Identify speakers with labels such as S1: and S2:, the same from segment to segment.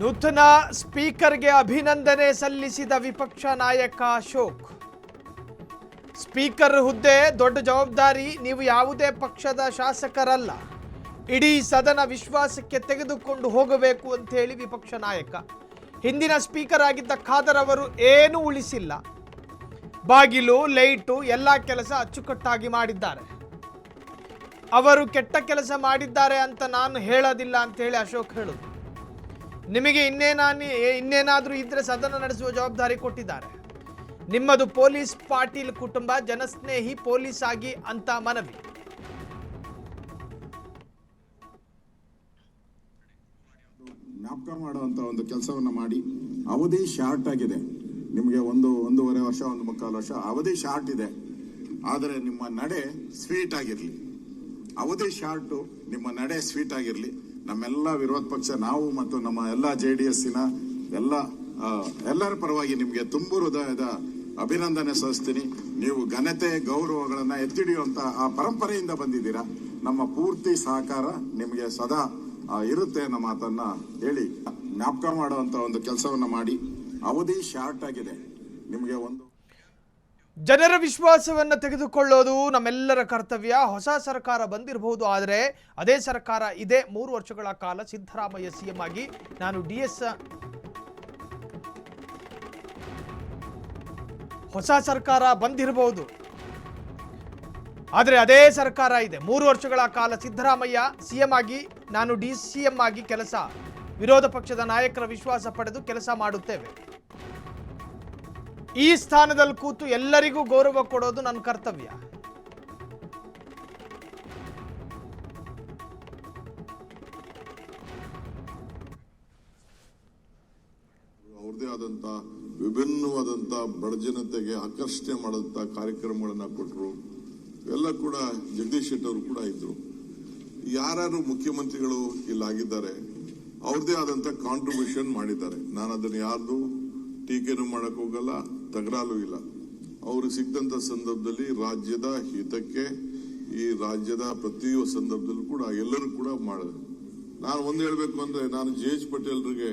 S1: ನೂತನ ಸ್ಪೀಕರ್ಗೆ ಅಭಿನಂದನೆ ಸಲ್ಲಿಸಿದ ವಿಪಕ್ಷ ನಾಯಕ ಅಶೋಕ್. ಸ್ಪೀಕರ್ ಹುದ್ದೆ ದೊಡ್ಡ ಜವಾಬ್ದಾರಿ, ನೀವು ಯಾವುದೇ ಪಕ್ಷದ ಶಾಸಕರಲ್ಲ, ಇಡೀ ಸದನ ವಿಶ್ವಾಸಕ್ಕೆ ತೆಗೆದುಕೊಂಡು ಹೋಗಬೇಕು ಅಂತ ಹೇಳಿ ವಿಪಕ್ಷ ನಾಯಕ. ಹಿಂದಿನ ಸ್ಪೀಕರ್ ಆಗಿದ್ದ ಖಾದರ್ ಅವರು ಏನೂ ಉಳಿಸಿಲ್ಲ, ಬಾಗಿಲು ಲೈಟು ಎಲ್ಲ ಕೆಲಸ ಅಚ್ಚುಕಟ್ಟಾಗಿ ಮಾಡಿದ್ದಾರೆ. ಅವರು ಕೆಟ್ಟ ಕೆಲಸ ಮಾಡಿದ್ದಾರೆ ಅಂತ ನಾನು ಹೇಳೋದಿಲ್ಲ ಅಂತ ಹೇಳಿ ಅಶೋಕ್ ಹೇಳುದು. ನಿಮಗೆ ಇನ್ನೇನಾದರೂ ಇದ್ರೆ ಸದನ ನಡೆಸುವ ಜವಾಬ್ದಾರಿ ಕೊಟ್ಟಿದ್ದಾರೆ. ನಿಮ್ಮದು ಪೊಲೀಸ್ ಪಾಟೀಲ್ ಕುಟುಂಬ, ಜನಸ್ನೇಹಿ ಪೊಲೀಸ್ ಆಗಿ ಅಂತ ಮನವಿ.
S2: ಜ್ಞಾಪಕ ಮಾಡುವಂತ ಒಂದು ಕೆಲಸವನ್ನ ಮಾಡಿ, ಅವಧಿ ಶಾರ್ಟ್ ಆಗಿದೆ. ನಿಮಗೆ ಒಂದೂವರೆ ವರ್ಷ, 1.25 ವರ್ಷ ಅವಧಿ ಶಾರ್ಟ್ ಇದೆ. ಆದರೆ ನಿಮ್ಮ ನಡೆ ಸ್ವೀಟ್ ಆಗಿರಲಿ. ಅವಧಿ ಶಾರ್ಟು, ನಿಮ್ಮ ನಡೆ ಸ್ವೀಟ್ ಆಗಿರಲಿ. ನಮ್ಮೆಲ್ಲ ವಿರೋಧ ಪಕ್ಷ, ನಾವು ಮತ್ತು ನಮ್ಮ ಎಲ್ಲ JDS ಎಲ್ಲರ ಪರವಾಗಿ ನಿಮಗೆ ತುಂಬು ಹೃದಯದ ಅಭಿನಂದನೆ ಸಲ್ಲಿಸ್ತೀನಿ. ನೀವು ಘನತೆ ಗೌರವಗಳನ್ನ ಎತ್ತಿಡಿಯುವಂತ ಆ ಪರಂಪರೆಯಿಂದ ಬಂದಿದ್ದೀರಾ. ನಮ್ಮ ಪೂರ್ತಿ ಸಹಕಾರ ನಿಮಗೆ ಸದಾ ಇರುತ್ತೆ ಅನ್ನೋ ಮಾತನ್ನ ಹೇಳಿ, ಜ್ಞಾಪಕ ಮಾಡುವಂತ ಒಂದು ಕೆಲಸವನ್ನ ಮಾಡಿ. ಅವಧಿ ಶಾರ್ಟ್ ಆಗಿದೆ. ನಿಮಗೆ
S1: ಜನರ ವಿಶ್ವಾಸವನ್ನು ತೆಗೆದುಕೊಳ್ಳೋದು ನಮ್ಮೆಲ್ಲರ ಕರ್ತವ್ಯ. ಹೊಸ ಸರ್ಕಾರ ಬಂದಿರಬಹುದು, ಆದರೆ ಅದೇ ಸರ್ಕಾರ ಇದೇ 3 ವರ್ಷಗಳ ಕಾಲ ಸಿದ್ದರಾಮಯ್ಯ CM ಆಗಿ, ನಾನು DS ಹೊಸ ಸರ್ಕಾರ ಬಂದಿರಬಹುದು, ಆದರೆ ಅದೇ ಸರ್ಕಾರ ಇದೆ. 3 ವರ್ಷಗಳ ಕಾಲ ಸಿದ್ದರಾಮಯ್ಯ CM ಆಗಿ, ನಾನು DCM ಆಗಿ ಕೆಲಸ, ವಿರೋಧ ಪಕ್ಷದ ನಾಯಕರ ವಿಶ್ವಾಸ ಪಡೆದು ಕೆಲಸ ಮಾಡುತ್ತೇವೆ. ಈ ಸ್ಥಾನದಲ್ಲಿ ಕೂತು ಎಲ್ಲರಿಗೂ ಗೌರವ ಕೊಡೋದು ನನ್ನ ಕರ್ತವ್ಯ.
S3: ಅವ್ರದೇ ಆದಂತ ವಿಭಿನ್ನವಾದಂತ ಬಡಜನತೆಗೆ ಆಕರ್ಷಣೆ ಮಾಡಂತ ಕಾರ್ಯಕ್ರಮಗಳನ್ನ ಕೊಟ್ಟರು. ಎಲ್ಲ ಕೂಡ ಜಗದೀಶ್ ಶೆಟ್ಟರ್ ಅವರು ಕೂಡ ಇದ್ರು. ಯಾರು ಮುಖ್ಯಮಂತ್ರಿಗಳು ಇಲ್ಲಾಗಿದ್ದಾರೆ, ಅವ್ರದೇ ಆದಂತ ಕಾಂಟ್ರಿಬ್ಯೂಷನ್ ಮಾಡಿದ್ದಾರೆ. ನಾನು ಅದನ್ನ ಯಾರ್ದು ಟೀಕೆನೂ ಮಾಡಕ್ ಹೋಗಲ್ಲ, ತಗರಾಲು ಇಲ್ಲ. ಅವ್ರಿಗೆ ಸಿಕ್ಕಂತ ಸಂದರ್ಭದಲ್ಲಿ ರಾಜ್ಯದ ಹಿತಕ್ಕೆ, ಈ ರಾಜ್ಯದ ಪ್ರತಿಯೊಂದು ಸಂದರ್ಭದಲ್ಲೂ ಕೂಡ ಎಲ್ಲರೂ ಕೂಡ ಮಾಡಿದ್ರು. ನಾನು ಒಂದು ಹೇಳ್ಬೇಕು ಅಂದ್ರೆ, ನಾನು JH ಪಟೇಲ್ರಿಗೆ,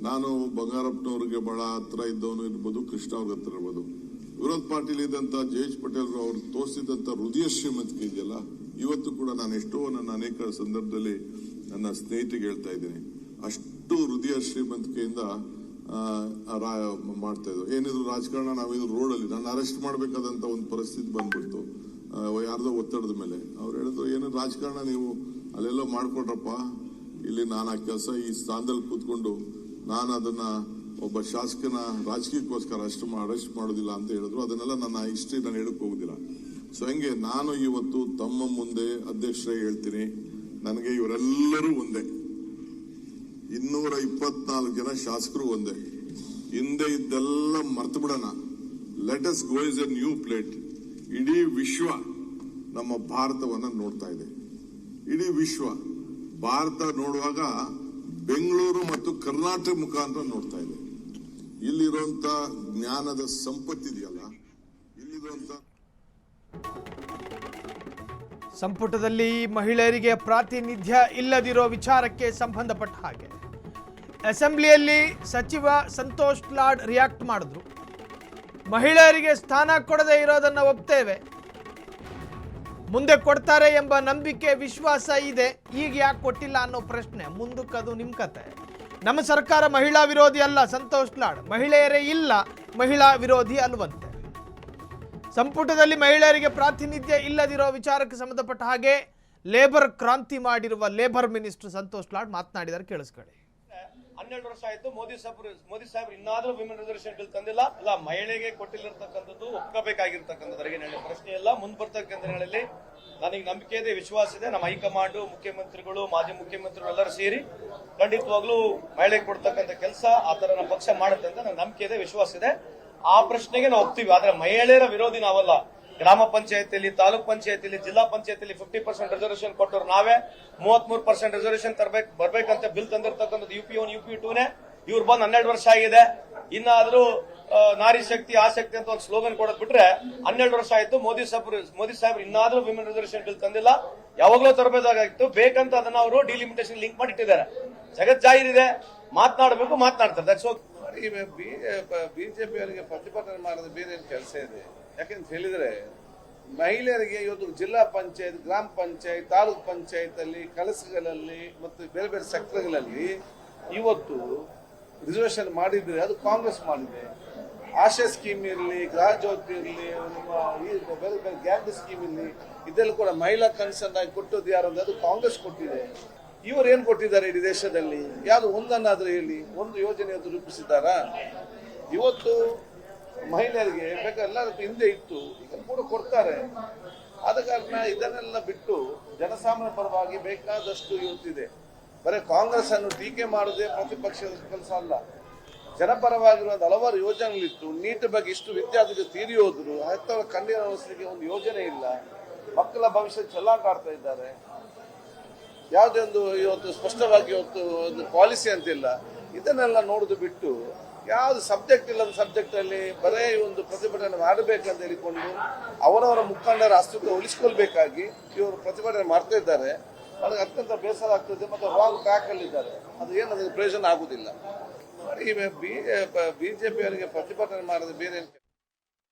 S3: ನಾನು ಬಂಗಾರಪ್ಪನವ್ರಿಗೆ ಬಹಳ ಹತ್ರ ಇದ್ದವನು ಇರ್ಬೋದು, ಕೃಷ್ಣ ಅವ್ರ ಹತ್ರ ಇರ್ಬೋದು. ವಿರೋಧ ಪಾರ್ಟಿಲಿ ಇದ್ದಂತ JH ಪಟೇಲ್ ಅವ್ರಿಗೆ ತೋರಿಸಿದಂತ ಹೃದಯ ಶ್ರೀಮಂತಿಕೆ ಇದೆಯಲ್ಲ, ಇವತ್ತು ಕೂಡ ನಾನು ಎಷ್ಟೋ ನನ್ನ ಅನೇಕ ಸಂದರ್ಭದಲ್ಲಿ ನನ್ನ ಸ್ನೇಹಿತರಿಗೆ ಹೇಳ್ತಾ ಇದ್ದೀನಿ. ಅಷ್ಟು ಹೃದಯ ಶ್ರೀಮಂತಿಕೆಯಿಂದ ಮಾಡ್ತಾ ಇದ್ರು. ಏನಿದ್ರು ರಾಜಕಾರಣ, ನಾವಿದ್ರು ರೋಡಲ್ಲಿ ನಾನು ಅರೆಸ್ಟ್ ಮಾಡ್ಬೇಕಾದಂತ ಒಂದು ಪರಿಸ್ಥಿತಿ ಬಂದ್ಬಿಡ್ತು, ಯಾರ್ದೋ ಒತ್ತಡದ ಮೇಲೆ. ಅವ್ರು ಹೇಳಿದ್ರು, ಏನು ರಾಜಕಾರಣ ನೀವು ಅಲ್ಲೆಲ್ಲೋ ಮಾಡ್ಕೊಡ್ರಪ್ಪ, ಇಲ್ಲಿ ನಾನು ಆ ಕೆಲಸ ಈ ಸ್ಥಾನದಲ್ಲಿ ಕೂತ್ಕೊಂಡು ನಾನು ಅದನ್ನ ಒಬ್ಬ ಶಾಸಕನ ರಾಜಕೀಯಕ್ಕೋಸ್ಕರ ಅರೆಸ್ಟ್ ಮಾಡೋದಿಲ್ಲ ಅಂತ ಹೇಳಿದ್ರು. ಅದನ್ನೆಲ್ಲ ನನ್ನ ಹಿಸ್ಟ್ರಿ ನಾನು ಹೇಳಕ್ ಹೋಗುದಿಲ್ಲ. ಸೊ ಹಂಗೆ ನಾನು ಇವತ್ತು ತಮ್ಮ ಮುಂದೆ ಅಧ್ಯಕ್ಷರೇ ಹೇಳ್ತೀನಿ, ನನಗೆ ಇವರೆಲ್ಲರೂ ಒಂದೇ, 224 ಜನ ಶಾಸಕರು ಒಂದೇ. ಹಿಂದೆ ಇದ್ದೆಲ್ಲ ಮರ್ತು ಬಿಡೋಣ. Let us go is A new plate. ಇಡೀ ವಿಶ್ವ ನಮ್ಮ ಭಾರತವನ್ನ ನೋಡ್ತಾ ಇದೆ. ಇಡೀ ವಿಶ್ವ ಭಾರತ ನೋಡುವಾಗ ಬೆಂಗಳೂರು ಮತ್ತು ಕರ್ನಾಟಕ ಮುಖಾಂತರ ನೋಡ್ತಾ ಇದೆ. ಇಲ್ಲಿರುವಂತ ಜ್ಞಾನದ ಸಂಪತ್ತಿದೆಯಲ್ಲ, ಇಲ್ಲಿರುವಂತ
S1: ಸಂಪುಟದಲ್ಲಿ ಮಹಿಳೆಯರಿಗೆ ಪ್ರಾತಿನಿಧ್ಯ ಇಲ್ಲದಿರೋ ವಿಚಾರಕ್ಕೆ ಸಂಬಂಧಪಟ್ಟ ಹಾಗೆ ಅಸೆಂಬ್ಲಿಯಲ್ಲಿ ಸಚಿವ ಸಂತೋಷ್ ಲಾಡ್ ರಿಯಾಕ್ಟ್ ಮಾಡಿದ್ರು. ಮಹಿಳೆಯರಿಗೆ ಸ್ಥಾನ ಕೊಡದೇ ಇರೋದನ್ನು ಒಪ್ತೇವೆ, ಮುಂದೆ ಕೊಡ್ತಾರೆ ಎಂಬ ನಂಬಿಕೆ ವಿಶ್ವಾಸ ಇದೆ, ಈಗ ಯಾಕೆ ಕೊಟ್ಟಿಲ್ಲ ಅನ್ನೋ ಪ್ರಶ್ನೆ. ಮುಂದಕ್ಕೆ ಅದು ನಿಮ್ಮ ಕತೆ. ನಮ್ಮ ಸರ್ಕಾರ ಮಹಿಳಾ ವಿರೋಧಿ ಅಲ್ಲ. ಸಂತೋಷ್ ಲಾಡ್ ಮಹಿಳೆಯರೇ ಇಲ್ಲ, ಮಹಿಳಾ ವಿರೋಧಿ ಅಲ್ವಂತೆ. ಸಂಪುಟದಲ್ಲಿ ಮಹಿಳೆಯರಿಗೆ ಪ್ರಾತಿನಿಧ್ಯ ಇಲ್ಲದಿರೋ ವಿಚಾರಕ್ಕೆ ಸಂಬಂಧಪಟ್ಟ ಹಾಗೆ ಲೇಬರ್ ಕ್ರಾಂತಿ ಮಾಡಿರುವ ಲೇಬರ್ ಮಿನಿಸ್ಟರ್ ಸಂತೋಷ್ ಲಾಡ್ ಮಾತನಾಡಿದ್ದಾರೆ, ಕೇಳಿಸ್ಕೊಳ್ಳಿ.
S4: 12 ವರ್ಷ ಆಯ್ತು ಮೋದಿ ಸಾಹೇಬ್ರು ಇನ್ನಾದ್ರೂ ವಿಮೆನ್ ರಿಸರ್ವೇಶನ್ ಬಿಲ್ ತಂದಿಲ್ಲ. ಅಲ್ಲ, ಮಹಿಳೆಗೆ ಕೊಟ್ಟಿಲ್ಲಿರ್ತಕ್ಕಂಥದ್ದು ಒಪ್ಕೋಬೇಕಾಗಿರ್ತಕ್ಕಂಥದ್ದು ಪ್ರಶ್ನೆ ಇಲ್ಲ. ಮುಂದೆ ಬರ್ತಕ್ಕಂಥ ದಿನಗಳಲ್ಲಿ ನನಗೆ ನಂಬಿಕೆ ಇದೆ, ವಿಶ್ವಾಸ ಇದೆ. ನಮ್ಮ ಹೈಕಮಾಂಡ್, ಮುಖ್ಯಮಂತ್ರಿಗಳು, ಮಾಜಿ ಮುಖ್ಯಮಂತ್ರಿಗಳು ಎಲ್ಲರೂ ಸೇರಿ ಖಂಡಿತವಾಗ್ಲೂ ಮಹಿಳೆಗೆ ಕೊಡ್ತಕ್ಕಂಥ ಕೆಲಸ ಆ ತರ ನಮ್ಮ ಪಕ್ಷ ಮಾಡುತ್ತೆ ಅಂತ ನನಗೆ ನಂಬಿಕೆ ಇದೆ, ವಿಶ್ವಾಸ ಇದೆ. ಆ ಪ್ರಶ್ನೆಗೆ ನಾವು ಒಪ್ತೀವಿ. ಆದ್ರೆ ಮಹಿಳೆಯರ ವಿರೋಧಿ ನಾವಲ್ಲ. ಗ್ರಾಮ ಪಂಚಾಯತಿಯಲ್ಲಿ, ತಾಲೂಕ್ ಪಂಚಾಯತಿಯಲ್ಲಿ, ಜಿಲ್ಲಾ ಪಂಚಾಯತಿಯಲ್ಲಿ 50% ರಿಸರ್ವೇಶನ್ ಕೊಟ್ಟರು ನಾವೇ. 33% ರಿಸರ್ವೇಶನ್ ಬರ್ಬೇಕಂತ ಬಿಲ್ ತಂದಿರ್ತಕ್ಕಂಥದ್ದು UP 1 UP 2ನೇ. ಇವ್ರು ಬಂದು 12 ವರ್ಷ ಆಗಿದೆ. ಇನ್ನಾದ್ರೂ ನಾರಿ ಶಕ್ತಿ ಆಸಕ್ತಿ ಅಂತ ಒಂದು ಸ್ಲೋಗನ್ ಕೊಡೋದ್ ಬಿಟ್ರೆ 12 ವರ್ಷ ಆಯ್ತು. ಮೋದಿ ಸಾಹೇಬ್ರು ಇನ್ನಾದ್ರೂ ವಿಮೆನ್ ರಿಸರ್ವೇಶನ್ ಬಿಲ್ ತಂದಿಲ್ಲ. ಯಾವಾಗ್ಲೂ ತರಬೇಕಾಗಿತ್ತು. ಬೇಕಂತ ಅದನ್ನ ಅವರು ಡಿಲಿಮಿಟೇಷನ್ ಲಿಂಕ್ ಮಾಡಿ ಇಟ್ಟಿದ್ದಾರೆ. ಜಗತ್ ಜಾಹೀರಿದೆ. ಮಾತನಾಡಬೇಕು, ಮಾತನಾಡ್ತಾರೆ. That's okay. ಬಿಜೆಪಿ ಅವರಿಗೆ ಪ್ರತಿಭಟನೆ ಮಾಡೋದು ಬೇರೆ ಏನು ಕೆಲಸ ಇದೆ? ಯಾಕೆಂತ ಹೇಳಿದ್ರೆ ಮಹಿಳೆಯರಿಗೆ ಇವತ್ತು ಜಿಲ್ಲಾ ಪಂಚಾಯತ್, ಗ್ರಾಮ ಪಂಚಾಯತ್, ತಾಲೂಕ್ ಪಂಚಾಯತ್ ಅಲ್ಲಿ ಕೆಲಸಗಳಲ್ಲಿ ಮತ್ತು ಬೇರೆ ಬೇರೆ ಸೆಕ್ಟರ್ಗಳಲ್ಲಿ ಇವತ್ತು ರಿಸರ್ವೇಶನ್ ಮಾಡಿದ್ರೆ ಅದು ಕಾಂಗ್ರೆಸ್ ಮಾಡಿದೆ. ಆಶಾ ಸ್ಕೀಮ್ ಇರಲಿ, ಗೃಹ ಜ್ಯೋತಿ ಇರಲಿ, ನಮ್ಮ ಈ ಬೇರೆ ಬೇರೆ ಗ್ಯಾರಂಟಿ ಸ್ಕೀಮ್ ಇರಲಿ, ಇದೆಲ್ಲ ಕೂಡ ಮಹಿಳಾ ಕನ್ಸರ್ನ್ ಆಗಿ ಕೊಟ್ಟದ್ದು ಯಾರು ಅಂದ್ರೆ ಅದು ಕಾಂಗ್ರೆಸ್ ಕೊಟ್ಟಿದೆ. ಇವರು ಏನ್ ಕೊಟ್ಟಿದ್ದಾರೆ ಇಡೀ ದೇಶದಲ್ಲಿ? ಯಾವುದು ಒಂದನ್ನಾದ್ರೂ ಹೇಳಿ, ಒಂದು ಯೋಜನೆ ಅದು ರೂಪಿಸಿದ್ದಾರಾ? ಇವತ್ತು ಮಹಿಳೆಯರಿಗೆ ಬೇಕಾದೆಲ್ಲದಕ್ಕೂ ಹಿಂದೆ ಇತ್ತು, ಈಗ ಕೂಡ ಕೊಡ್ತಾರೆ. ಆದ ಕಾರಣ ಇದನ್ನೆಲ್ಲ ಬಿಟ್ಟು ಜನಸಾಮಾನ್ಯ ಪರವಾಗಿ ಬೇಕಾದಷ್ಟು ಇವತ್ತಿದೆ. ಬರೀ ಕಾಂಗ್ರೆಸ್ ಅನ್ನು ಟೀಕೆ ಮಾಡುವುದೇ ಪ್ರತಿಪಕ್ಷದ ಕೆಲಸ ಅಲ್ಲ. ಜನಪರವಾಗಿರುವ ಹಲವಾರು ಯೋಜನೆಗಳಿತ್ತು. ನೀಟ್ ಬಗ್ಗೆ ಇಷ್ಟು ವಿದ್ಯಾರ್ಥಿಗಳು ತೀರಿ ಹೋದ್ರು, ಹೆತ್ತವರ ಕಣ್ಣಿನ ವ್ಯವಸ್ಥೆಗೆ ಒಂದು ಯೋಜನೆ ಇಲ್ಲ. ಮಕ್ಕಳ ಭವಿಷ್ಯ ಚೆಲ್ಲಾಟ ಆಡ್ತಾ ಇದ್ದಾರೆ. ಯಾವುದೇ ಒಂದು ಇವತ್ತು ಸ್ಪಷ್ಟವಾಗಿ ಇವತ್ತು ಒಂದು ಪಾಲಿಸಿ ಅಂತಿಲ್ಲ. ಇದನ್ನೆಲ್ಲ ನೋಡುದು ಬಿಟ್ಟು ಯಾವ್ದು ಸಬ್ಜೆಕ್ಟ್ ಇಲ್ಲದ ಸಬ್ಜೆಕ್ಟ್ ಅಲ್ಲಿ ಬರೇ ಒಂದು ಪ್ರತಿಭಟನೆ ಮಾಡಬೇಕಂತ ಹೇಳಿಕೊಂಡು ಅವರವರ ಮುಖಂಡರ ಅಸ್ತಿತ್ವ ಉಳಿಸಿಕೊಳ್ಬೇಕಾಗಿ ಇವರು ಪ್ರತಿಭಟನೆ ಮಾಡ್ತಾ ಇದ್ದಾರೆ. ಅದಕ್ಕೆ ಅತ್ಯಂತ ಬೇಸರ ಆಗ್ತದೆ ಮತ್ತು ರಾಂಗ್ ಟ್ರ್ಯಾಕ್ ಅಲ್ಲಿ ಇದ್ದಾರೆ. ಅದು ಏನದು ಪ್ರಯೋಜನ ಆಗುದಿಲ್ಲ. ಬಿಜೆಪಿ ಅವರಿಗೆ ಪ್ರತಿಭಟನೆ ಮಾಡೋದು ಬೇರೆ